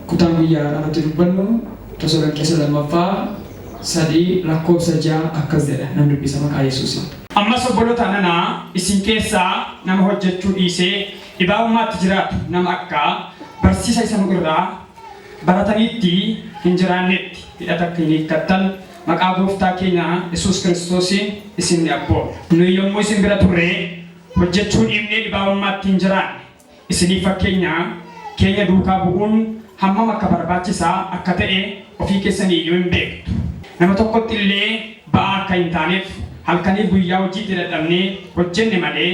kutaan guyyaa irratti dubbannu Tasaloniqeessa lammaffaa 3:6 akkas jedha nan dubbisa maqaa Yesuusiin. Ammas obboloota nanaa isin keessaa nama hojjechuu dhiisee dhibaa'ummaatti jiraatu nama akka barsiisa isa nu irraa barataniitti hin jiraannetti hidhata akka hin hiikkattan maqaa gooftaa keenya Yesuus Kiristoosiin isin ni abboomna. Nuyi yommuu isin bira turre hojjechuu dhiibnee dhibaa'ummaatti hin jiraanne isinii fakkeenya keenya duukaa bu'uun hammam akka barbaachisaa akka ta'e ofii keessanii iyyuu hin beektu. Nama tokkotti illee ba'aa akka hin taaneef halkanii guyyaa hojii dadhabnee hojjenne malee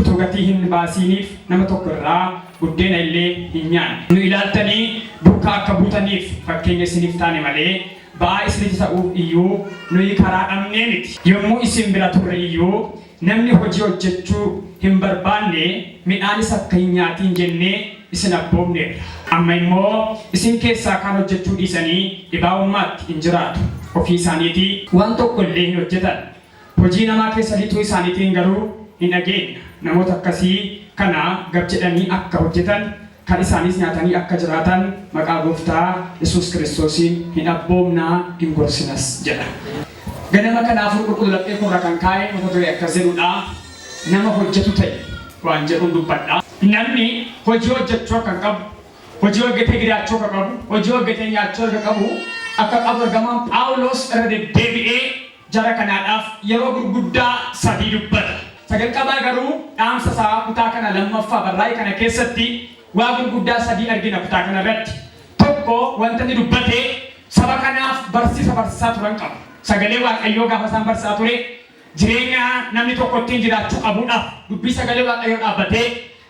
utuu gatii hin baasiniif nama tokko irraa buddeena illee hin nyaanne. Nu ilaaltanii duukaa akka buutaniif fakkeenya isiniif taane malee ba'aa isiniif ta'uuf iyyuu nuyi karaa dhabnee miti. Yommuu isin bira turre iyyuu namni hojii hojjechuu hin barbaanne midhaanis akka hin nyaatiin jennee isin abboomneerra. Amma immoo isin keessaa kan hojjechuu dhiisanii dhibaa'ummaatti hin jiraatu. Ofii isaaniitii waan tokko illee hin hojjetan. Hojii namaa keessa lixuu isaaniitiin garuu hin dhageenya. Namoota akkasii kana gab jedhanii akka hojjetan kan isaanis nyaatanii akka jiraatan maqaa gooftaa Yesuus Kiristoosiin hin abboomnaa hin gorsinas jedha. Ganama kanaafuu qulqullaa'ee kurra kan kaa'e mata duree akkas jedhudha. Nama hojjetu ta'e waan jedhuun dubbadha. Namni hojii hojjechuu akka qabu, hojii hojjetee jiraachuu akka qabu, hojii hojjetee nyaachuu akka qabu ergamaan Phaawulos irra deddeebi'ee jara kanaadhaaf yeroo gurguddaa 3 dubbata. Sagalqabaa garuu dhaamsa isaa kutaa kana lammaffaa barraa'e kana keessatti waa gurguddaa 3 argina kutaa kana irratti. Tokko wanta inni dubbate saba kanaaf barsiisaa turan qabu. Sagalee Waaqayyoo gaafa isaan barsiisaa ture jireenya namni tokko ittiin jiraachuu qabuudhaaf dubbii sagalee Waaqayyoo dhaabbatee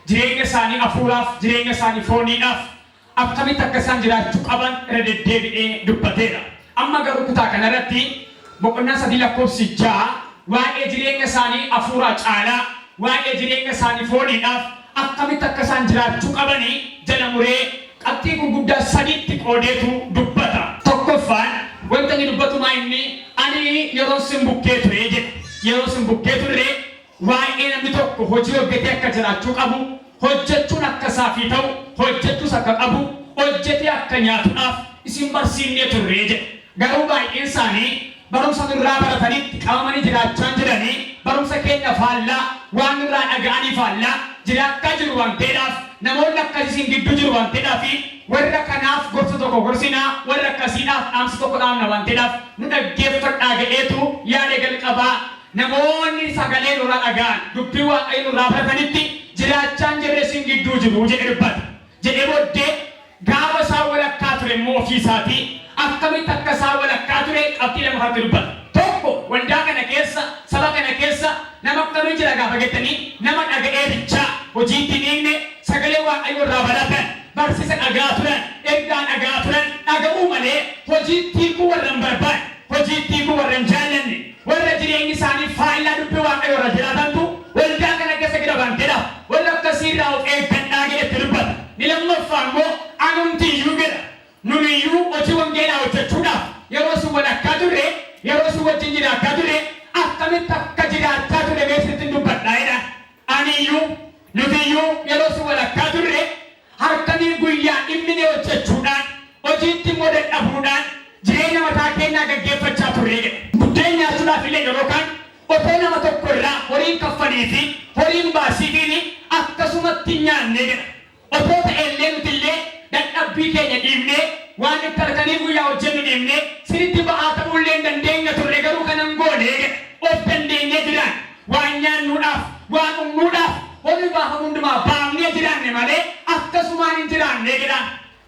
jireenya isaanii hafuuraaf jireenya isaanii fooniidhaaf akkamitti akka isaan jiraachuu qaban irra deddeebi'ee dubbateera. Amma garuu kutaa kana irratti boqonnaa 3:6 waa'ee jireenya isaanii hafuuraa caalaa waa'ee jireenya isaanii fooniidhaaf akkamitti akka isaan jiraachuu qabanii jala muree qabxii gurguddaa 3tti qoodeetu dubbata. Tokkoffaan wanta inni dubbatu maa inni ani yeroo sin bukkee ture jedha. Yeroo sin bukkee ture waa'ee namni tokko hojii hojjetee akka jiraachuu qabu hojjechuun akka isaafii ta'u hojjechuus akka qabu hojjetee akka nyaatuudhaaf isin barsiifnee turre jedha. Garuu baay'een isaanii barumsa nurraa baratanitti qabamanii jiraachaa jiranii barumsa keenya faallaa waan nurraa dhaga'anii faallaa jiraachaa jiru waan ta'eedhaaf namoonni akkasii isin gidduu jiru waan ta'eedhaaf warra kanaaf gorsa tokko gorsinaa warra akkasiidhaaf dhaamsa tokko dhaamna waan ta'eedhaaf nu dhaggeeffadhaa ga'eetu yaada jalqabaa namoonni sagalee nurraa dhaga'an dubbii Waaqayyoo nurraa baratanitti jiraachaa jirre isin gidduu jiru jedhee dubbata. Jedhee booddee gaafa isaan walakkaa ture immoo ofii isaatii akkamitti akka isaan walakkaa ture qabxii lama irratti dubbata. Tokko waldaa kana keessa saba kana keessa nama akkamii jira gaafa jettanii nama dhaga'ee bichaa hojiitti dhiigne sagalee Waaqayyoo irraa baratan barsiisa dhagaa turan ergaa dhagaa turan dhaga'uu malee hojiitti hiikuu warra hin barbaanne hojiitti hiikuu warra hin jaallanne warra jireenyi isaanii faayilaa dubbii Waaqayyoo irra jiraatantu waldaa kana keessa gida banteedha warra akkasii irraa of eeggadhaa jedhetti dubbata. Ni lammaffaa immoo anumti iyyuu jedha. Nuni iyyuu hojii wangeelaa hojjechuudhaaf yeroo sun walakkaa turre yeroo sun wajjin jiraachaa turre akkamitti akka jiraachaa turre beeksitti dubbadhaa jedha. Ani iyyuu nuti iyyuu yeroo sun walakkaa turre harkanii guyyaa dhimminee hojjechuudhaan hojiitti immoo dadhabuudhaan jireenya mataa keenyaa gaggeeffachaa turre jedha. Buddeen nyaachuudhaaf illee yeroo kaan otoo nama tokko irraa horiin kaffalii fi horiin baasiitiin akkasumatti nyaanne jedha. Otoo ta'ellee nuti illee dadhabbii keenya dhiibnee waan itti harkanii guyyaa hojjennu dhiibnee sirriitti ba'aa ta'uullee hin dandeenya turre garuu kanan goone of dandeenyee jiran waan nyaannuudhaaf waan dhugnuudhaaf horii baafamu hundumaa baafnee jiraanne malee akkasumaan hin jiraanne jedha.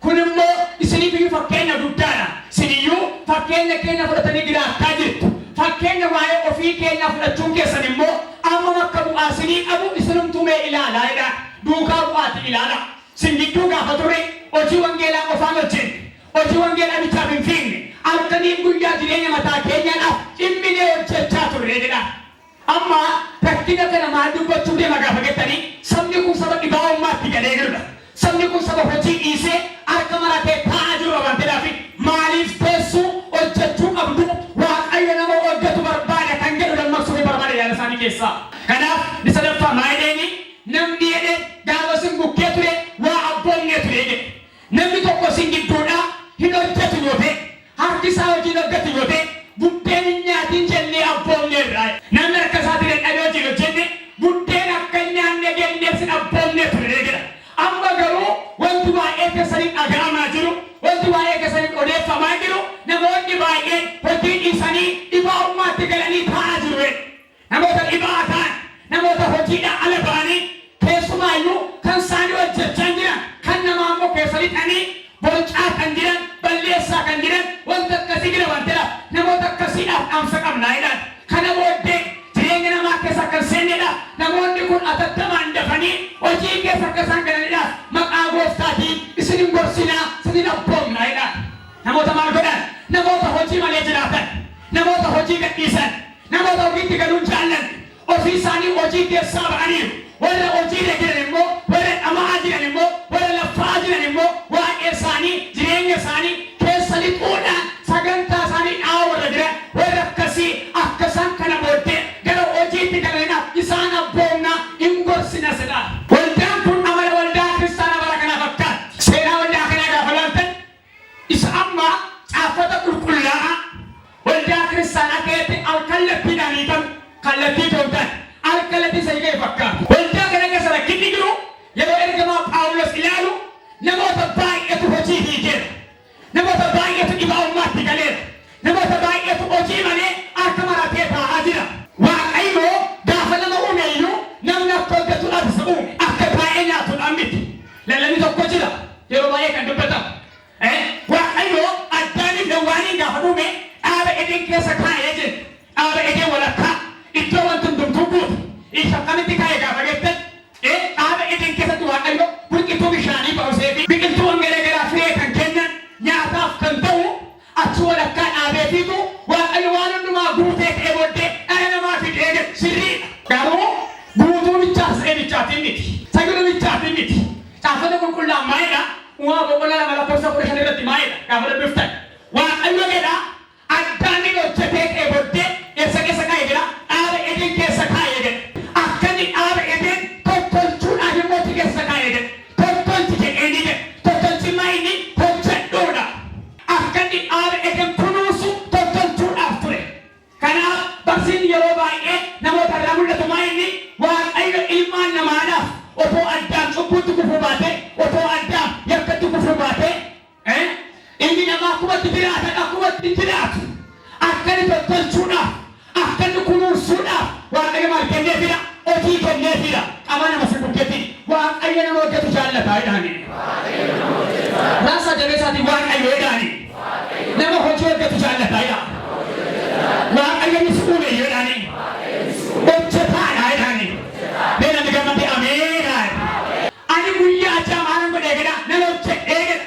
Kun immoo isiniif iyyuu fakkeenya guddaadha. Isiniyyuu fakkeenya keenya fudhatanii jiraachaa jirtu. Fakkeenya waa'ee ofii keenya fudhachuun keessan immoo amma akka bu'aa isinii qabu isinumtuu mee ilaalaa jedha. Duukaa bu'aati ilaala. Singidduu gaafa ture hojii wangeelaa qofaan hojjenne hojii wangeelaa bichaaf hin fiigne halkanii guyyaa jireenya mataa keenyaadhaaf dhimminee hojjechaa turre jedha. Amma rakkina kana maal dubbachuu deema gaafa jettanii sabni kun saba dhibaa'ummaatti galee jirudha. Sabni kun saba hojii dhiisee harka maratee taa'aa jiru waan ta'eedhaaf maaliif teessuu hojjechuu qabdu Waaqayyo nama hojjetu barbaada kan jedhu dammaqsuu fi barbaada yaada isaanii keessaa. Kanaaf ni sadaffaa maayidheeni namni jedhe gaafa sin bukkee ture waa abboonnee ture jedhe. Namni tokko singi duudha hin hojjetu yoo ta'e harki isaa hojii hojjetu yoo ta'e buddeen nyaatiin jennee abboomneerraa namni harka isaatiin dadhabee hojii hojjenne buddeen akka nyaanne gendeessin abboomnee turre jedha. Amma garuu wanti baay'ee keessaniin dhaga'amaa jiru wanti baay'ee keessaniin odeeffamaa jiru namoonni baay'een hojii dhiisanii dhibaa'ummaatti galanii taa'aa jiru. Namoota dhibaa ta'an namoota hojiidhaan ala ba'anii keessumaayyuu kan isaanii hojjechaa jiran kan namaa immoo keessa lixanii boncaa kan jiran balleessaa kan jiran wanta akkasii jira waan ta'eef namoota akkasiidhaaf dhaamsa qabnaa jedhan. Kana booddee jireenya namaa keessa kan seennedha. Namoonni kun atattamaan dafanii hojii keessa akka isaan galanidhaaf maqaa gooftaatiin isin hin gorsinaa isin abboomnaa jedhan. Namoota maal godhan? Namoota hojii malee jiraatan, namoota hojii gadhiisan, namoota hojiitti galuun jaallan ofii isaanii hojii keessaa ba'aniiru. Warra hojiirra jiran immoo warra dhama'aa jiran immoo warra laffaa jiran immoo waa'ee isaanii jireenya isaanii keessa lixuudhaan sagantaa isaanii dha'a warra jiran warra akkasii akka isaan kana booddee gara hojiitti galaniidhaaf isaan abboomnaa hin gorsina sedha. Waldaan kun amala waldaa kiristaanaa bara kanaa fakkaata. Seenaa waldaa kanaa gaafa laaltan isa amma caafata qulqullaa'aa waldaa kiristaanaa keessatti alkallattiidhaan hiikamu kallattii ta'uudhaan alkallattii isa hiikee fakkaata. Waldaa kana keessa rakkinni jiru yeroo ergamaa Phaawulos ilaalu namoota baay'eetu hojii hiikeera. Namoota baay'eetu dhibaa'ummaatti galeera. Namoota baay'eetu hojii malee harka maratee taa'aa jira. Waaqayyo gaafa nama uume iyyuu namni akka hojjetuudhaaf isa uume akka baay'ee nyaatuudhaan miti. Lallabni tokko jira yeroo baay'ee kan dubbatamu. Waaqayyo Addaamiif Hewwaaniin gaafa uume dhaaba edeen keessa kaa'ee jira. Dhaaba edeen walakkaa iddoo wanti hundumtuu guutu. Isa akkamitti kaa'ee gaafa geessan dhaaba edeen keessatti Waaqayyo biqiltuu bishaanii ba'usee fi biqiltuuwwan garaagaraa firee kan kennan nyaataaf kan ta'u achi walakkaa dhaabeefiitu Waaqayyo waan hundumaa guutee ta'ee booddee dhala namaa fidee jedhu sirriidha. Garuu guutuu bichaas ta'ee bichaatiin miti. Sagiruu bichaatiin miti. Caafata qulqullaa'aan maayidha. Uumaa boqonnaa lama lakkoofsa 15 irratti maayidha. Gaafa dubbiftan. Waaqayyo jedha Addaamiin hojjetee ta'ee booddee eessa keessa kaa'ee jedha dhaaba edeen keessa kaa'ee jedha. Akkanni dhaaba edeen tottolchuudhaaf immoo keessa kaa'ee jedha. Tottolchi jedhee ni jedha. Tottolchi maayini hojjedhuudha. Akkanni dhaaba edeen kunuunsu tottolchuudhaaf ture. Kanaaf barsiin yeroo baay'ee namoota irraa mul'atu maayini Waaqayyo ilmaan namaadhaaf otoo Addaam cubbuutti kufuu baatee otoo Addaam yakkatti kufuu baatee ilmi namaa akkumatti jiraatan akkumatti jiraatu akkanni tottolchuudhaaf akkanni kunuunsuudhaaf Waaqayyo maal kenneefidha? Hojii kenneefidha. Qaba nama si bukkeetiin Waaqayyo nama hojjetu jaallataa jedhaani. Raasa jabeesaatiin Waaqayyo jedhaani. Nama hojii hojjetu jaallataa jedha. Waaqayyo ni si uume jedhaani. Hojjetaadha jedhaani. Mee namni gammadee ameenaa. Ani guyyaa ajaa maalan godhee jedha nama hojjedhee jedha.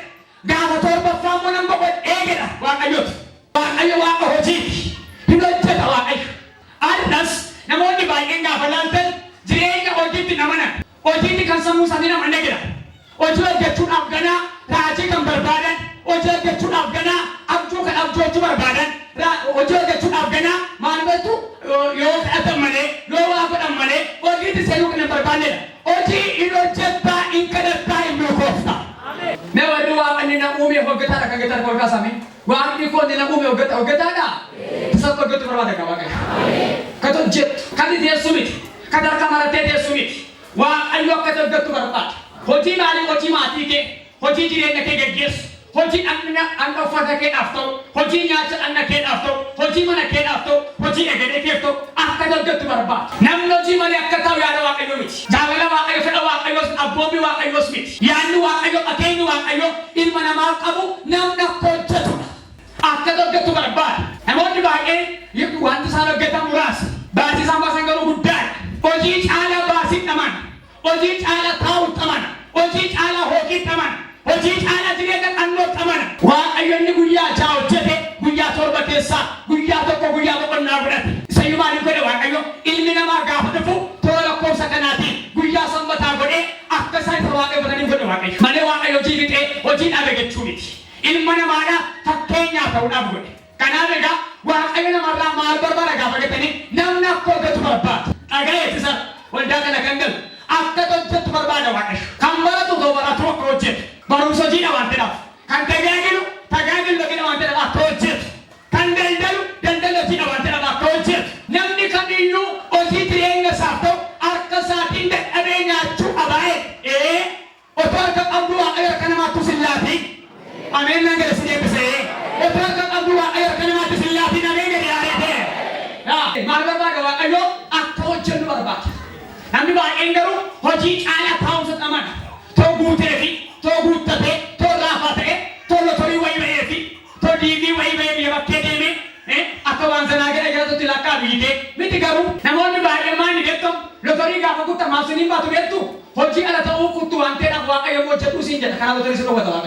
Gaafa torbaffaa immoo nama godhee jedha Waaqayyooti. Waaqayyo waaqa hojiiti. Hin hojjeta Waaqayyo. Addas namoonni baay'een gaafa laaltan jireenya hojiitti namanan. Hojiitti kan sammuu isaanii namanne jedha. Hojii hojjechuudhaaf ganaa raajii kan barbaadan. Hojii hojjechuudhaaf ganaa abjuu kan abjoochuu barbaadan. Hojii hojjechuudhaaf ganaa maal beektu yoo kadhatan malee yoo waa godhan malee hojiitti seenuu kan hin barbaannedha. Hojii hin hojjettaa hin kadhattaa hin milkoofta. Mee warri waaqni na uume hojjetaadha kan geetar kolkaa samii. Waaqni kun na uume hojjetaadha. Isa hojjetu barbaada qaba Waaqayyo. Kan hojjetu kan teessu miti. Kan harka maratee teessu miti. Waaqayyo akka hojjetu barbaada. Hojii maalii hojii maatii kee hojii jireenya kee geggeessu. Hojii dhaqna uffata keedhaaf ta'u, hojii nyaata dhaqna keedhaaf ta'u, hojii mana keedhaaf ta'u, hojii egeree keef ta'u akka hojjetu barbaada. Namni hojii malee akka ta'u yaada Waaqayyo miti. Jaalala Waaqayyo fedha Waaqayyoos abboommi Waaqayyoos miti. Yaadni Waaqayyo akeenyi Waaqayyo ilma namaa qabu namni akka hojjetudha. Akka hojjetu barbaada. Namoonni baay'een wanti isaan hojjetan muraasa. Baasii isaan baasan garuu guddaadha. Hojii caalaa baasii dhamana. Hojii caalaa taa'u dhamana. Hojii caalaa hoogii dhamana. Hojii caalaa jireenya dhannoo dhamana. Waaqayyo inni guyyaa ja'a hojjete guyyaa torba keessaa guyyaa tokko guyyaa boqonnaa godhate. Isayyuu maaliif godhe Waaqayyo ilmi namaa gaafa dhufu toora lakkoofsa kanaatiin guyyaa sanbataa godhee akka isaan isa waaqeffataniif godhe Waaqayyo. Malee Waaqayyo hojii fixee hojii dhabe jechuu miti. Ilma namaadhaa fakkeenyaa ta'uudhaaf godhe. Kanaaf egaa Waaqayyo namarraa maal barbaada gaafa jettanii namni akka hojjetu barbaada. Dhagaa'eetti sana waldaa kana kan galu akka hojjetu barbaada Waaqayyo. Kan baratu ta'u baratu akka hojjetu. Barumsa hojiidha waan ta'eef kan Amen nang gala sini bese. Otra ka abdu wa ayar kana mati sillati na me gari arete. Ya, marba ba wa ayo akko jennu barba. Namni ba engaru hoji ala thousand amana. To gutefi, to gutte, to rafate, to lotori wai wai fi, to divi wai wai bi bakke de me. Akka wanzana gala gala to tilaka bide. Miti garu. Namonni ba emani detto lotori ga fakutta masini ba to dettu. Hoji ala ta ukuttu antena wa ayo mo jetu sinja kana lotori sino wata wa.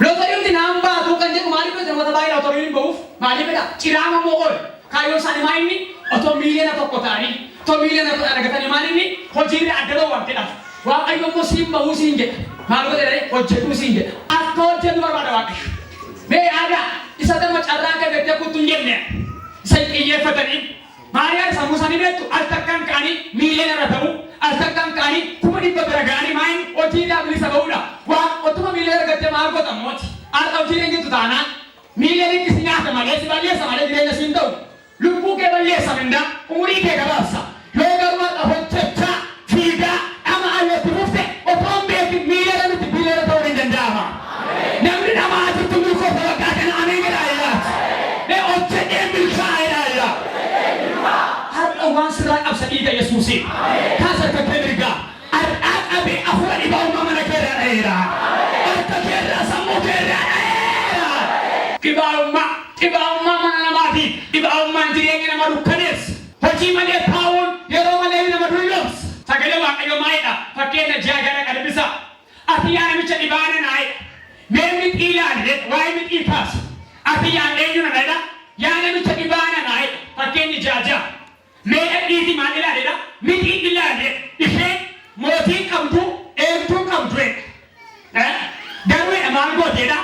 Lotori uti namba tu kan je mari pe wata bai lotori ni bau. Mari pe da cirama mo ol. Kayo sani maini atau miliana to kotani. To miliana to ana gatani mani ni hoji ni adalo wa tena. Wa ayo mo sim bau sinja. Malu dere hojetu sinja. Akko jetu barbada wa. Me ada isata macarra ke bete ku tunjenne. Sai ke ye fatani. Mariya samusani betu altakkan kani miliana ratamu. Altakkan kani kumadi babaragani main ojida bilisa bauda. Wa otuma miliana gatte margo tamoti. Arta ojide gitu tana. Miliana kisinya ta male sibaliya samale direnya sindau. Lupu ke baliya samenda umuri ke gabasa. Yoga wa hojjeta figa ama ayati mufte otombe ki miliana ti miliana to rin dandama. Namri nama atu tumu ko bagatan amen ya. Ne ojjede milka ya. Har awan sirai absaiga yesusi. Kasar ka kemriga. Abi afwali ba umma mana kera era. Arta kera samu kera era. Iba umma mana namati. Iba umma direnge nama rukanes. Hoji male taun yero male nama dulus. Sagale wa ayo maida. Fakena jagara kadabisa. Atiyana micha ibana nai. Memit ilan det wai mit ikas. Atiyana enyu na naida. Yana micha ibana nai. Fakeni jaja. Me iti manila deda. Mit ilan det. Ishe Moti kamtu, emtu kamtu. Darwe amalgo deda.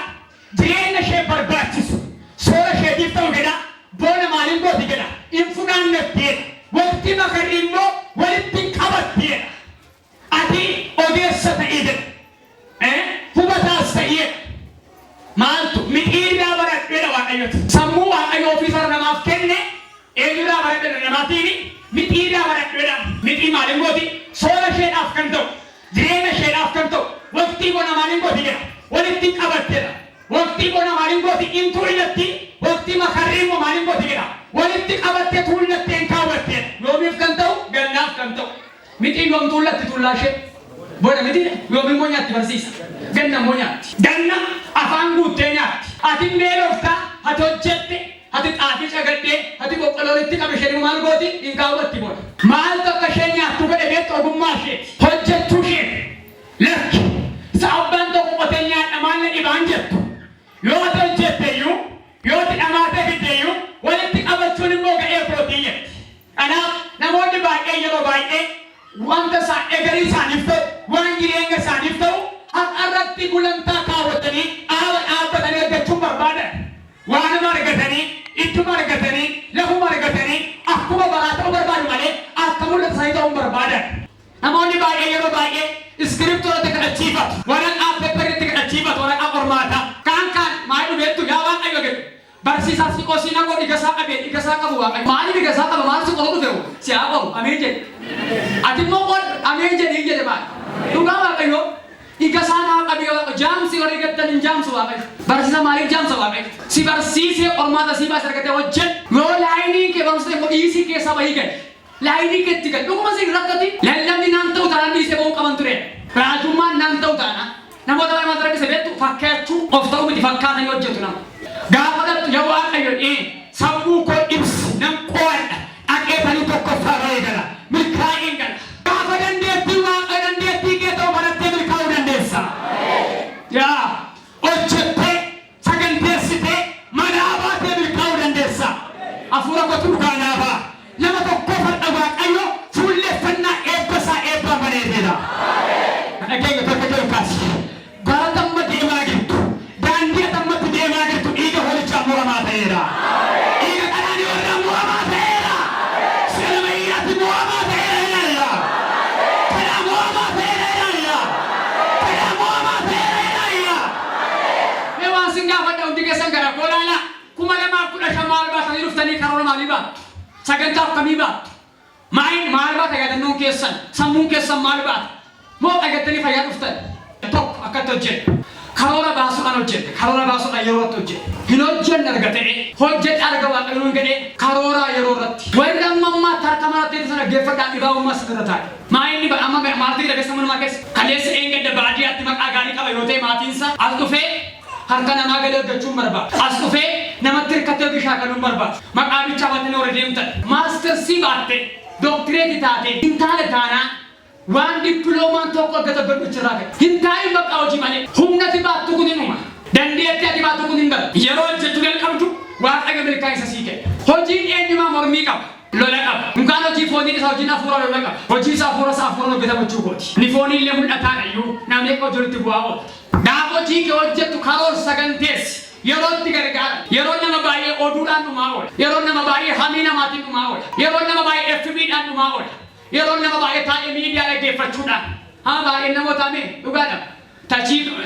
Jena she barbatis. Sora she difta deda. Bona malingo deda. Infunan nepte. Wakti makarimmo walitti kabatte. Ati odessa taide. Hubata saye. Maltu mi ira barat deda wa ayot. Sammu wa ayo officer na maaf kenne. Ira barat deda na matini. Mi ira barat deda. Mi malingo di. Sola shed afkanto, Jena shed afkanto, Wakti bona malingo diga, Walitti kabattera, Wakti bona malingo di intuilatti, Wakti makarimo malingo diga, Walitti kabatte tullatti enkabatte, Yomif kanto, Gannaf kanto, Miti yom tullatti tullashe, Bona miti, yomi monyatti barsisa, Ganna monyatti, Ganna afan gutte nyatti, Ati melofta, hatojjette, Ati xaaficha gadde, ati boqqololitti qabashanii maal gooti hin kaawwatti bona. Maal tokko ishee nyaattu godhe beektu ogummaa isheeti. Hojjechuu ishee. Lakki isa abbaan tokko qotee nyaadha maal dhibaan jettu. Yoo ati hojjetteyyuu, yoo ati dhamaatee fiddeyyuu, walitti qabachuun immoo ga'ee birootii jetti. Kanaaf namoonni baay'ee yeroo baay'ee wanta egarii isaaniif ta'u, waan jireenya isaaniif ta'u, har'arratti gulantaa kaawwatanii dhaabbatanii argachuun barbaadan. Waan margatanii, itti margatanii, lafu margatanii, akkuma baraa ta'uu barbaadu malee akka mul'ata isaanii ta'uu barbaadan. Namoonni baay'ee yeroo baay'ee iskiriptoota kadhachiifatu, waraqaa pepperitti kadhachiifatu, waraqaa qormaata. Kaan maal dhubeettu yaa waan ayyo jedhu. Barsiisaa si qosii nagoo dhigasaa qabee dhigasaa qabu waaqayyo. Maali dhigasaa qaba maal si qotu dhufeewu si haa qabu ameen jedhe. Ati immoo qol ameen jedhe hin jedhe maal. Dhugaa waaqayyo. Ikasan haa qabee waaqayyo jaamsi warri gaddan hin jaamsu waaqayyo. Barsiisa maaliif jaamsa waaqayyo. Si barsiisee qormaata si baas argatee hojjet. Yoo laayinii kee barumsa immoo dhiisii keessa bahii gadi. Laayinii keetti gadi. Dhuguma si rakkati. Lallabni naan ta'u taanaan dhiisee bahuu qaban ture. Raajummaan naan ta'u taanaan. Namoota baay'ee maal rakkise beektu fakkaachuu of ta'uu miti fakkaatanii hojjetu nama. Gaafa dhattu yaa waaqayyo sammuu koo ibsi nam qo'adha. Aqeetanii tokko faaree gala. Milkaa'een gala. Gaafa dandeettii waaqa dandeettii kee ta'u barattee milkaa'uu dandeessa. Yaa hojjettee saganteessitee manaa baatee milkaa'uu dandeessa. Hafuura kootu dhugaanaa ba'a. Nama tokko fardha waaqayyo fuulleeffannaa eebbasaa eebbaa bareedeedha. Dhageenya tokko jalkaasi. Baratamma deemaa jirtu. Daandii atammatti deemaa jirtu dhiiga holichaa muramaa ta'eera. Dhiiga qaraanii warra muramaa ta'eera. Sirna iyyaatti muramaa ta'eera ilaalla. Karaa muramaa ta'eera ilaalla. Karaa muramaa ta'eera ilaalla. Mee waan sin gaafadha hundi keessan gara goolaala 2015 maal baatanii dhuftanii karoora maalii baattu? Sagantaa akkamii baattu? Maal baata yaadannoo keessan? Sammuun keessan maal baata? Moo dhagattanii fayyaa dhuftan? Tokko akkatti hojjedhu. karoora baasuudhaan hojjete karoora baasuudhaan yeroo irratti hojjete hin hojjenne argatee hojjete arga waaqayyoon gadhee karoora yeroo irratti warri amma tarka maraatti sana geeffadhaan dhibaa'ummaa sirra taa'e maayinni amma maatii dhageessa manumaa keessa kaleessa eengadda baadiyyaatti maqaa gaarii qaba yoo ta'e maatiinsa as dhufee harka namaa gadi argachuun barbaada as dhufee namatti hirkattee bishaan kanuun barbaada maqaa bichaa baatanii warra deemtan maastersii baatte dooktireetii taate hin taane taanaa waan dippiloomaan tokko argata barbaachirraa ta'e hin taa'in bakka hojii malee humnati baattu kun hinuma dandeettii ati baattu kun hin bara yeroo hojjechuu jalqabdu waaqayyo milkaa isa sii kenna hojiin eenyumaa mormii qaba lola qaba mukaan hojii fooniin isaa hojiin hafuura lola qaba hojii isaa hafuura hojjetamachuu kooti ni fooniin illee mul'ataadha iyyuu namni akka hojjolitti bu'aa oola gaaf hojii kee hojjettu karoora saganteessi yeroo itti gargaara yeroo nama baay'ee oduudhaan dhumaa oola yeroo nama baay'ee hamii namaatiin dhumaa oola yeroo nama baay'ee FB'dhaan dhumaa oola yeroo nama baay'ee taa'ee miidiyaa dhaggeeffachuudhaan haa baay'ee namoota amee dhugaadha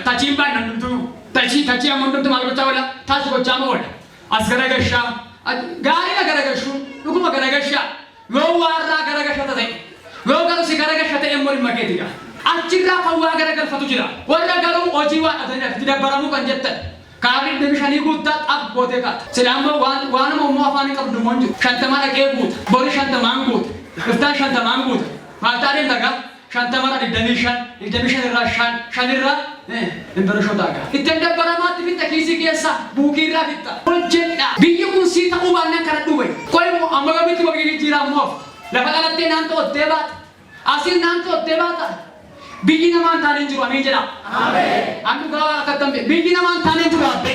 tachiin baay'ee namtumtuu tachii amma hundumtu maal gochaa oola taasi gochaa ma oola as garagashaa gaariidha garagashuun dhuguma garagashaa yoo waarraa garagashaa ta'e yoo garuu si garagashaa ta'e immoo dhimma keetiidha achirraa kan waa garagalfatu jira warra garuu hojii waan dhatanii dabbaramuu kan jettan kaabin bishanii guutaa xab gootee kaata silaammoo waanuma ummoo afaan qabdu immoo jiru shantama dhaqee guuta bori shantamaan guuta iftaan shantamaan guuta maaltaadheen dhagaa shantamara 25 irraa shan irraa imbara shotaagaa ittiin dabbaramaatti fitta kiisii keessa buukii irraa fitta hojjedha biyyi kun sii ta'uu baannaan kana dhufe qoymoo amma gabiitti wagii jiraa moof lafa dhalattee naan ta'ottee baata asiin naan ta'ottee baata biyyi namaan taaneen jiru amiin jedha antu gaawaa akkattan biyyi namaan taaneen jiru abbe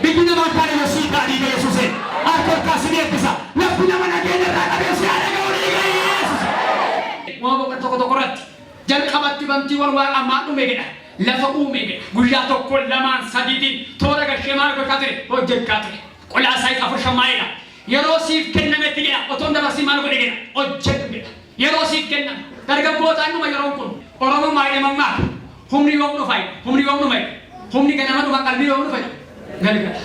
biyyi namaan taaneen asii gaadii ga yesuuse akka kaasini eebbisa lafti nama nageenya irraa qabeessi yaada ga'uudhii ga yesuuse waa boqon tokko irratti jalqabatti bantii wal waaqa ammaa dhume gedha lafa uume gedha guyyaa tokko lamaan sadiitiin toora gashee maal gochaa ture hojjechaa ture qolaa isaa afur shammaa'edha yeroo siif kennametti gedha otoon dabarsii maal godhe gedha hojjetu gedha yeroo siif kenname dargaggootaan dhuma yeroon kun Oromoo maay'ee mammaa humni yoom dhufay humni ganama dhuma qalbii yoom dhufay galgala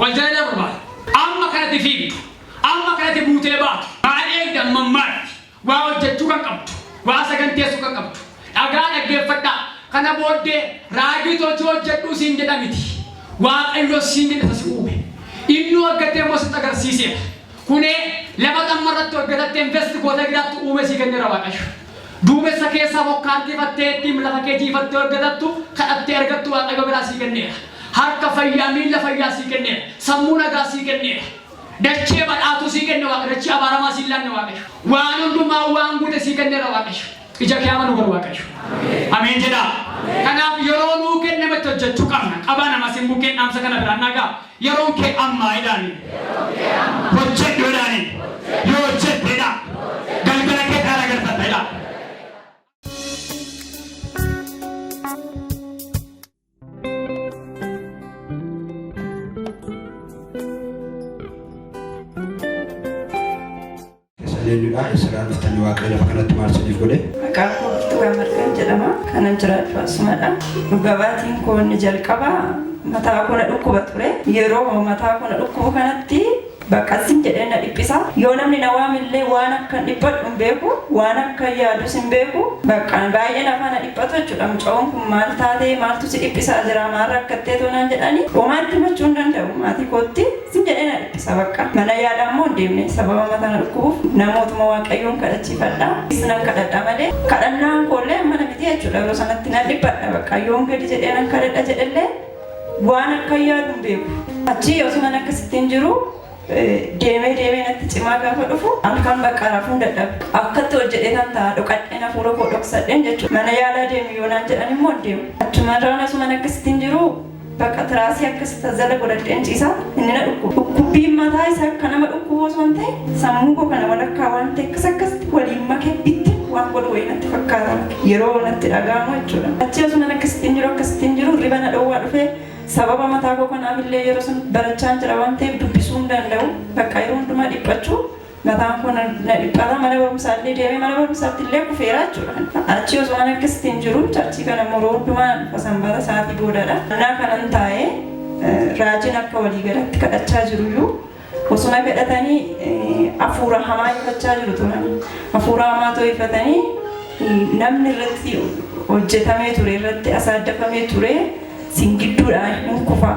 wal jala barbaada amma kanatti fiigdu amma kanatti buutee baatu baay'ee dammammaatti waa hojjechuu kan qabdu waa saganteessuu kan qabdu dhagaa dhaggeeffadhaa kana booddee raajii hojii hojjedhuu siin jedha miti waaqayyo siin jedha si uume inni hojjetee immoo sitti agarsiiseera kunee lafa xammarratti hojjetattee investi goota giraatti uume sii kenneera waaqayyo duumessa keessaa bokkaattifattee ittiin lafa kee jiifattee hojjetattu kadhattee argattu waaqayyo biraa sii kenneera harka fayyaa miila fayyaa sii kenneera sammuu nagaa sii kenneera dachee badhaatu sii kenne waaqayyo dachee abaaramaa sii laanne waaqayyo waan hundumaa waan guute sii kenneera waaqayyo ija kee amanu godhu waaqayyo ameen jedha kanaaf yeroo nuu kennametti hojjechuu qabna qabaa nama siin bukkeen dhaamsa kana biraan nagaa yeroon kee ammaa jedhaani hojjedhu jedhaani yoo hojjettedha galgala kee dhaala galfattedha Leludha Israel tani waaqayyo lafa kanatti maarsaniif godhe maqaan koo Gamarqaan jedhama kanan jiraadhu asumadha dhugaatiin koo inni jalqaba mataa koo na dhukkuba ture yeroo mataa koo na dhukkubu kanatti baqasin jedhee na dhiphisa yoo namni na waamillee waan akka dhiphadhu hin beeku waan akka yaadus hin beeku baqqaan baay'ee nafa na dhiphatu jechuudha mucaan kun maal taatee maaltu si dhiphisaa jira maal rakkattee toonaan jedhani homaatti himachuu hin danda'u maatii kootti sin jedhee na dhiphisa baqqa mana yaalaa immoo hin deemne sababa mataa na dhukkubuuf namootuma waaqayyoon kadhachiifadha isinan kadhadha malee kadhannaan koollee mana miti jechuudha yeroo sanatti na dhiphadha baqqa yoon gadi jedhee nan kadhadha jedhellee waan akka yaadu hin beeku achi yoo sunan akkasittiin jiru deemee natti cimaa gaafa dhufu halkan bakka rafuun dadhabe akkatti hojjedhee kan ta'a dhoqadhee hafuura koo dhoksadheen jechuudha mana yaalaa deemu yoo naan jedhan immoo deemu achumarraan asuman akkasittiin jiru bakka tiraasii akkasitti jala godhadheen ciisa inni na dhukkubbiin mataa isaa akka nama dhukkubu osoo hin ta'e sammuu koo kana walakkaa waan ta'e akkasitti waliin makee bitti waan godhu wayii natti fakkaata yeroo natti dhaga'amu jechuudha achi asuman akkasittiin jiru riba na dhowwaa dhufee sababa mataa koo kanaaf illee yeroo sun barachaan jira waan ta'eef dubbisuu hin danda'u bakka yeroo hundumaa dhiphachuu mataan koo na dhiphata mana barumsaa illee deemee mana barumsaatti illee kufeera jechuudha achi osoo waan akkasittiin jiru charchii kana yeroo hundumaa sanbata sa'aatii boodadha naa kanan taa'ee raajiin akka waliigalatti kadhachaa jiruyyuu osuma kadhatanii hafuura hamaa ifachaa jiru turan hafuura hamaa ta'uu ifatanii namni irratti hojjetamee ture irratti asaaddafamee ture singidduudhaan hin kufa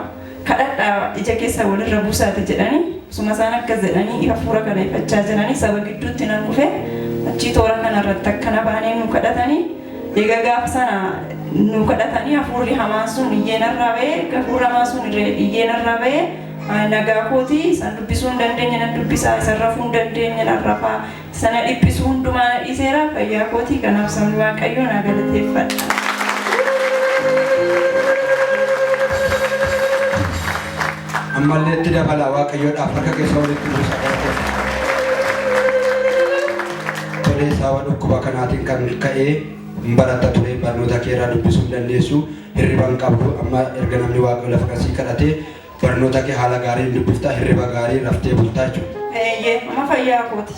kadhadhaa ija keessa walirra buusaati jedhanii suma isaan akkas jedhanii hafuura kana ifachaa jiranii saba gidduutti nan kufe achii toora kanarratti akkana baanee nu kadhatanii egaa gaafa sana nu kadhatanii hafuurri hamaan sun iyyeenarraa ba'ee hafuurri hamaan sun iyyeenarraa ba'ee nagaa kooti isaan dubbisuu hin dandeenye nan dubbisaa isaan rafuu hin dandeenye nan rafaa sana dhiphisuu hundumaa na dhiiseera fayyaa kooti kanaaf sabni waaqayyoo naa galateeffadha. ammallee itti dabala waaqayyoodhaaf harka keessa walitti buusa tolee sababa dhukkuba kanaatiin kan ka'ee baratta ture barnoota keerraa dubbisuu hin dandeessu hirriba hin qabdu amma erga namni waaqayyo lafa kasii kadhatee barnoota kee haala gaariin dubbiftaa hirriba gaarii raftee bultaa jechuudha. Amma fayyaa kooti.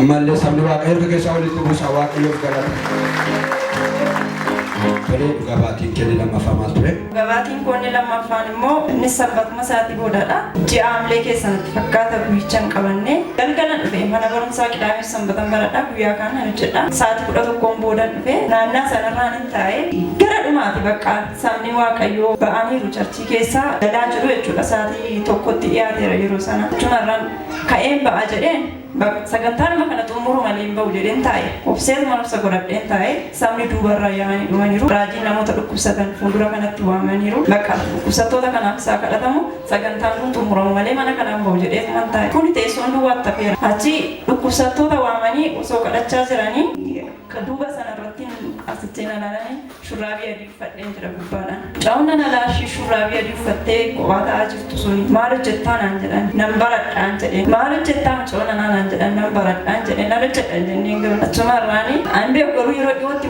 ammallee sabni waaqayyo harka keessa walitti buusa waaqayyoof galata. tolee dhugaatiin kee lammaffaa maal ture? Dhugaatiin koonni lammaffaan immoo inni sabbatuma isaatii boodadha. Ji'a Hamilee keessatti fakkaata guyyicha hin qabanne galgala dhufe mana barumsaa Qidaamee Sanbatan baradhaa guyyaa kana hojjedha. Sa'aatii 11 booda dhufe naannaa sanarraan hin taa'e gara dhumaati bakka sabni waaqayyoo ba'aniiru charchii keessaa galaa jiru jechuudha. Sa'aatii 1tti dhiyaateera yeroo sana. Achumarraan ka'een ba'a jedheen sagantaan kana xumuru malee hin ba'u jedheen taa'e obseetuma obsa godhadheen taa'e sabni duubarraa yaa'anii dhumaniiru. Raajiin namoota dhukkubsatan fuuldura kanatti waamaniiru. Bakka dhukkubsattoota kanaaf isaa kadhatamu sagantaan kun xumuramu malee mana kanaan ba'u jedheetuman taa'e. Kuni teessoon duwwaatti hafeera. Achi dhukkubsattoota waamanii osoo kadhachaa jiranii duuba sanarratti asitti ilaalanii shurraabii adii uffadheen jira gubbaadhaan. Caawuna nalaashii shurraabii adii uffattee kophaa ta'aa jirtu suni maal hojjettaa naan jedhan nan baradhaan jedheen maal hojjettaa mucoona naan jedhan nan baradhaan jedheen nan hojjedha jenneen garuu achuma irraanii an beeku garuu yeroo dhiyootti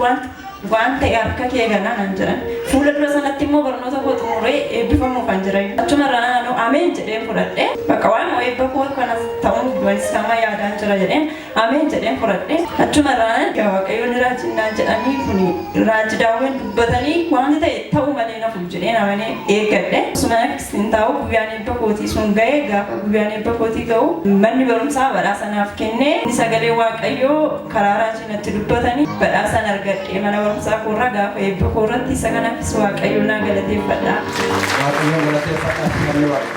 waan ta'e harka kee ganaa naan jedhan fuula dura sanatti immoo barnoota koo xumuree eebbifamuuf kan jiran achuma irraa ameen jedheen fudhadhee bakka waan eebba koo kanas ta'uun dubarsiisama yaadaan jira jedheen ameen jedheen fudhadhee achuma irraa waaqayyoon raajinaan jedhanii kuni raaji daawwen dubbatanii waan ta'e ta'uu malee nafuuf jedheen amanee eeggadhe osuma hin taa'u guyyaan eebba kootii sun ga'ee gaafa guyyaan eebba kootii ga'u manni barumsaa badhaasa naaf kennee sagalee waaqayyoo karaa raajinatti dubbatanii badhaasaan argadhe mana barumsaa koorraa gaafa eebba koorratti isa kanaafis waaqayyoon naa galateeffadha. waaqayyoon galateeffadhaa namni waaqayyo.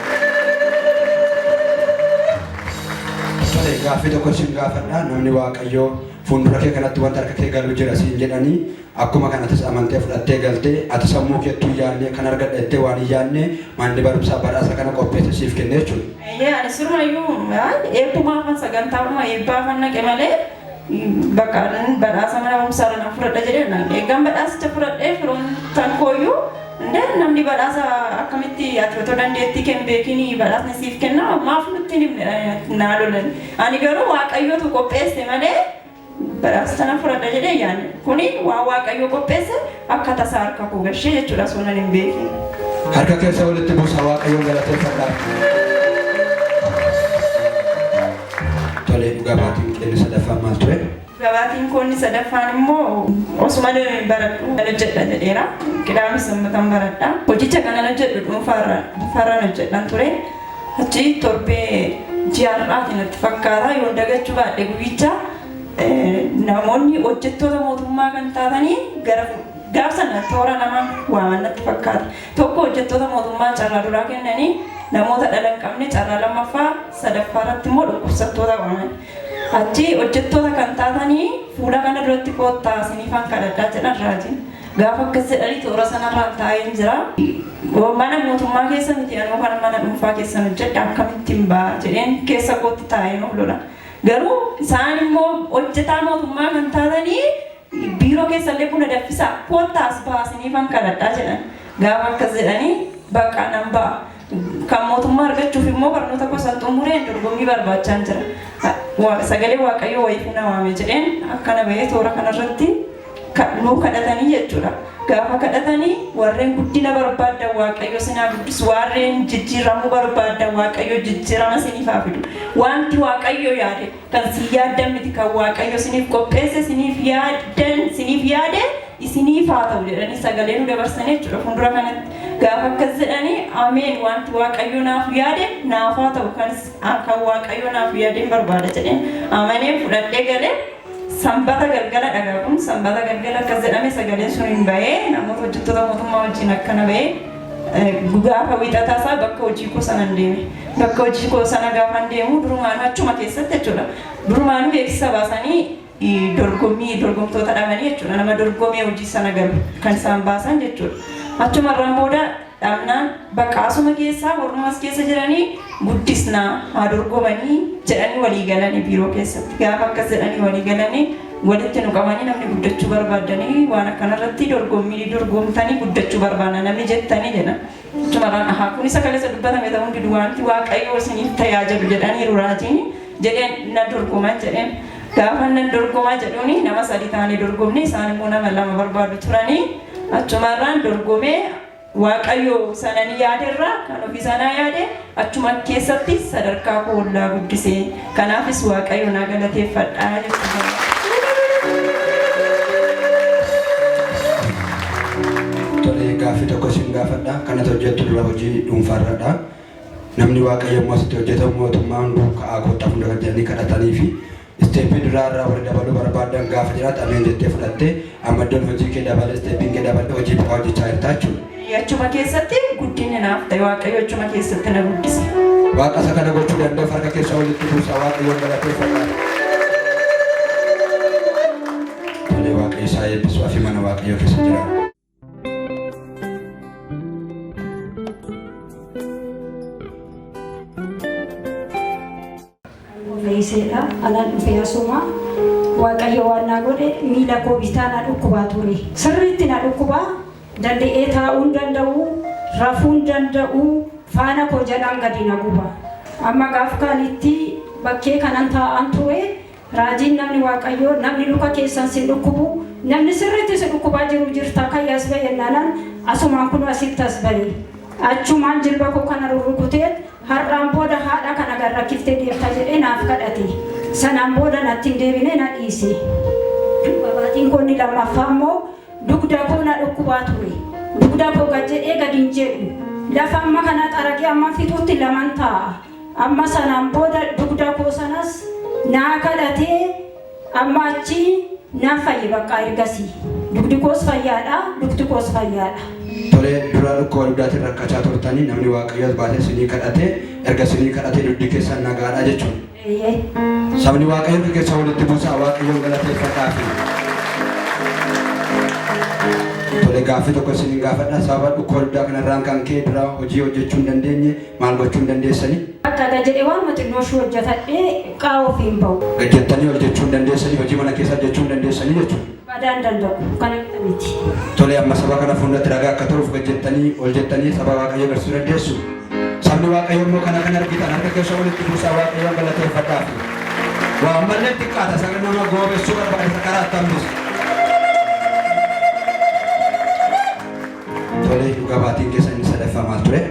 tolee gaaffii tokko isin gaafadha namni waaqayyoo fuuldura kee kanatti wanta harka kee galu jira siin jedhanii akkuma kanatis amantee fudhattee galtee ati sammuu keettuu yaadnee kan argadha jettee waan yaadne manni barumsaa badhaasa kana qopheesse siif kenne jechuudha. Ani sirumayyuu eebbumaafan sagantaadhuma eebbaafan naqe malee bakka badhaasa mana barumsaa irraa fudhadha jedhee eeggan badhaasicha fudhadhee firoon tan kooyyuu namni badhaasa akkamitti ati otoo dandeettii kee hin beekini badhaasni siif kenna maaf nutti naa lolan ani garuu waaqayyootu qopheesse malee badhaasa sana fudhadha jedhee yaadne kuni waan waaqayyoo qopheesse akka tasaa harka koo gashee jechuudha osoo nan hin beekin. Harka keessa walitti buusa waaqayyoon galateeffadhaa. tolee dhugaatiin kee sadaffaan maal ture? Dhugaatiin koonni sadaffaan immoo osuma baradhu hojjedha jedheera. Qidaamee Sanbatan baradha. Hojicha kana hojjedhu dhuunfaarraan hojjedhan ture. Achi torbee ji'arraatiin natti fakkaata yoo dagachuu baadhe guyyicha namoonni hojjettoota mootummaa kan taatanii gara gaafsan toora nama waaman natti fakkaata. Tokko hojjettoota mootummaa carraa duraa kennanii namoota dhala hin qabne carraa lammaffaa sadaffaa irratti immoo dhukkubsattoota waaman. Achi hojjettoota kan taatanii fuula kana duratti koottaa isiniifan kadhadhaa jedhan raajiin. Gaafa akkas jedhanii toora sanarraan taa'een jira. Mana mootummaa keessa miti anuu kan mana dhuunfaa keessa hojjedha akkamittiin ba'a jedheen keessa kootti taa'een of lola. Garuu isaan immoo hojjetaa mootummaa kan taatanii biiroo keessallee buna danfisaa koottaas ba'a isiniifan kadhadhaa jedhan. Gaafa akkas jedhanii bakka nan ba'a. Kan mootummaa argachuuf immoo barnoota gosa xumureen dorgommii barbaachaa jira. Sagalee waaqayyoo wayifuu na waame jedheen akkana bahee toora kanarratti nuu kadhatanii jechuudha. Gaafa kadhatanii warreen guddina barbaadan waaqayyo sinaa guddisu warreen jijjiiramuu barbaadan waaqayyo jijjiirama siniif haa fidu. Wanti waaqayyo yaade kan si yaaddan miti kan waaqayyo siniif qopheesse siniif yaade isiniif haa ta'u jedhanii sagalee nu dabarsanii jechuudha fuuldura kanatti. Gaafa akkas jedhanii ameen wanti waaqayyo naaf yaade naaf haa ta'u kan waaqayyo naaf yaadeen barbaada jedheen amanee fudhadhee galee sanbata galgala dhagaa kun sanbata galgala akkas jedhame sagaleen sun hin bahee namoota hojjettoota mootummaa wajjin akkana bahee gaafa wiixataa isaa bakka hojii koo sana deeme. Bakka hojii koo sana gaafa deemu durumaan achuma keessatti jechuudha. Durumaan beeksisa baasanii dorgomtoota dhabanii jechuudha. Nama dorgomee hojii sana galu kan isaan baasan jechuudha. Achumarraan booda dhabnaan bakka asuma keessaa warrumas keessa jiranii guddisnaa haa dorgomanii jedhanii walii galanii biiroo keessatti. Gaafa akkas jedhanii walii galanii walitti nu qabanii namni guddachuu barbaadanii waan akkanarratti dorgomtanii guddachuu barbaada namni jettanii jedha. Achumarraan ahaa kun isa kaleessa dubbatame ta'uun didu wanti waaqayyoo isiniif tajaajilu jedhanii raajiin jedheen na dorgoman jedheen. Gaafa nan dorgomaa jedhuuni nama 3 ta'anii dorgomne isaan immoo nama 2 barbaadu turanii achumarraan dorgomee waaqayyo sanani yaaderraa kan ofii sanaa yaade achuma keessatti sadarkaa koo ollaa guddisee kanaafis waaqayyo naa galateeffadhaa jechuudha. Tole gaaffii tokko isin gaafadha kana hojjettu dura hojii dhuunfaarradha. Namni waaqayyo immoo asitti hojjetamu mootummaa hunduu ka'aa kottaa hunda kan jedhanii kadhatanii fi isteeppii duraarraa warri dabaluu barbaadan gaafa jiraatu ameen jettee fudhattee amma iddoon hojii kee dabale isteeppiin kee dabale hojii biraa hojjechaa jirta jechuudha. Achuma keessatti guddinni naaf ta'e waaqayyo achuma keessatti na guddise. Waaqa isa kana gochuu danda'u harka keessa walitti buusa waaqayyoon galateeffadha. Tole waaqayyo isaa eebbisuu fi mana waaqayyoo keessa jira. Fe'iseedha alaan dhufee asuma waaqayyo waan naa godhe miila koo bitaa na dhukkubaa ture. Sirriitti na dhukkubaa danda'ee taa'uu danda'u rafuu danda'u faana koo jalaan gadi na guba. Amma gaaf kaanitti bakkee kanan taa'an ture raajiin namni waaqayyo namni luka keessan si dhukkubu namni sirriitti si dhukkubaa jiru jirta kan yaas bayyannaan asumaan kun asitti as baye. Achumaan jilba koo kana rurrukutee har'aan booda haadha kana garrakkiftee deemta jedhee naaf kadhate. Sanaan booda natti hin deebine na dhiise. Babaatiin koo inni lammaffaa immoo dugda koo na dhukkubaa ture. Dugda koo gad jedhee gadi hin jedhu. Lafa amma kana xaragee amma fixuutti laman taa'a. Amma sanaan booda dugda koo sanas naa kadhatee amma achi naan fayye bakka ergasii. Dugdi koos fayyaadha, dugdi koos fayyaadha. Tole dura dhukkoo dugdaatiin rakkachaa turtanii namni waaqayyoos baatee sinii kadhatee erga sinii kadhatee dugdi keessan nagaadha jechuudha. Sabni waaqayyoo keessa walitti buusaa waaqayyoon galateeffadhaa fi tole gaaffii tokko isin gaafadha sababa dhukkoo dugdaa kanarraan kan ka'e dura hojii hojjechuu hin dandeenye maal gochuu hin dandeessanii? Akkaataa jedhee waan xinnoo ishee hojjetadhee qaa ofiin bahu. Hojjettanii hojjechuu hin dandeessanii hojii mana keessa hojjechuu hin dandeessanii jechuudha. Badaan danda'u kana miti. Tole amma saba kana fuulduratti ragaa akka ta'uuf hojjettanii ol jettanii saba waaqayyoo agarsiisuu dandeessu. Sabni waaqayyoo immoo kana argitan harka keessa walitti buusaa waaqayyoon galateeffadhaa fi waa mallee xiqqaata sagal nama goobessuu barbaade karaa attambisu. Tole dhugaa baatiin keessa inni sadaffaa maal ture?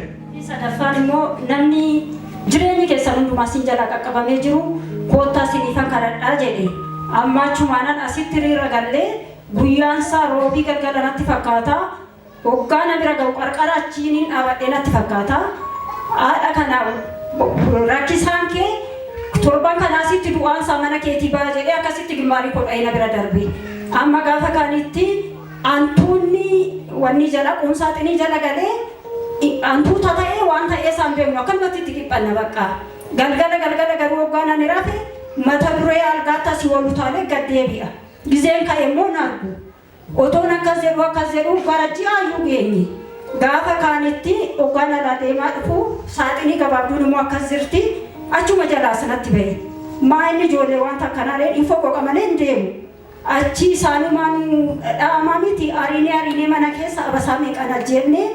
Sadaffaan immoo namni jireenya keessan hundumaa siin jalaa qaqqabamee jiru koottaa siniifan kadhadhaa jedhe. Amma achumaanan asitti hiriira gallee guyyaan isaa roobii galgala natti fakkaata. Hoggaana bira ga'u qarqara achiin dhaabadhee natti fakkaata. Haadha kana rakkisaan kee torban kana asitti du'aan isaa mana keetii ba'a jedhee akkasitti gimmaarii kodha'ee na bira darbe. Amma gaafa kaanitti antuunni wanni jala qunsaaxinii jala galee antuuta ta'ee waan ta'ee isaan beeknu akkanumatti itti qiphanna bakka. Galgala garuu hoggaana ni rafe mata duree algaatti asii ol utaalee gad deebi'a. Gizeen ka'e immoo nargu. Otoon akkas jedhu bara ji'aayyuu geenye. Gaafa kaanitti hoggaan alaa deemaa dhufu saaxinii gabaabduun immoo akkas jirti achuma jalaa sanatti ba'e. Maa inni ijoollee wanta akkanaalee info qoqa malee hin deemu. Achi isaanumaan dhaamaa miti ariinee mana keessa abasaa meeqan ajjeennee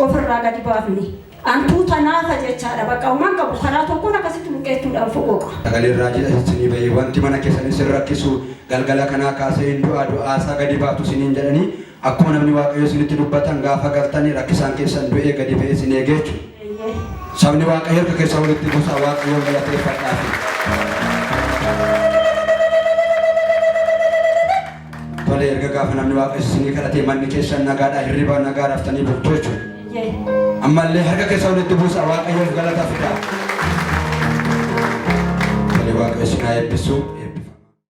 ofirraa gadi baafne. Antuuta naafa jechaadha bakka uumaan qabu karaa tokkoon akkasitti luqeettuudhaan foqooqa. Sagalee raajii isinii bahee wanti mana keessanii sin rakkisu galgala kanaa kaasee hin du'aasaa gadi baatu siniin jedhanii akkuma namni waaqayyo isinitti dubbatan gaafa galtanii rakkisaan keessan du'ee gadi ba'ee isin eegee jechuudha. Sabni waaqayyo harka keessa walitti buusaa waaqayyoon galateeffadhaa fi tole erga gaafa namni waaqayyo isinii kadhatee manni keessan nagaadhaa hirribaa nagaa raftanii bultu jechuudha. Ammallee harka keessa walitti buusaa waaqayyoon galata fidaa. Tole waaqayyo isin haa eebbisu.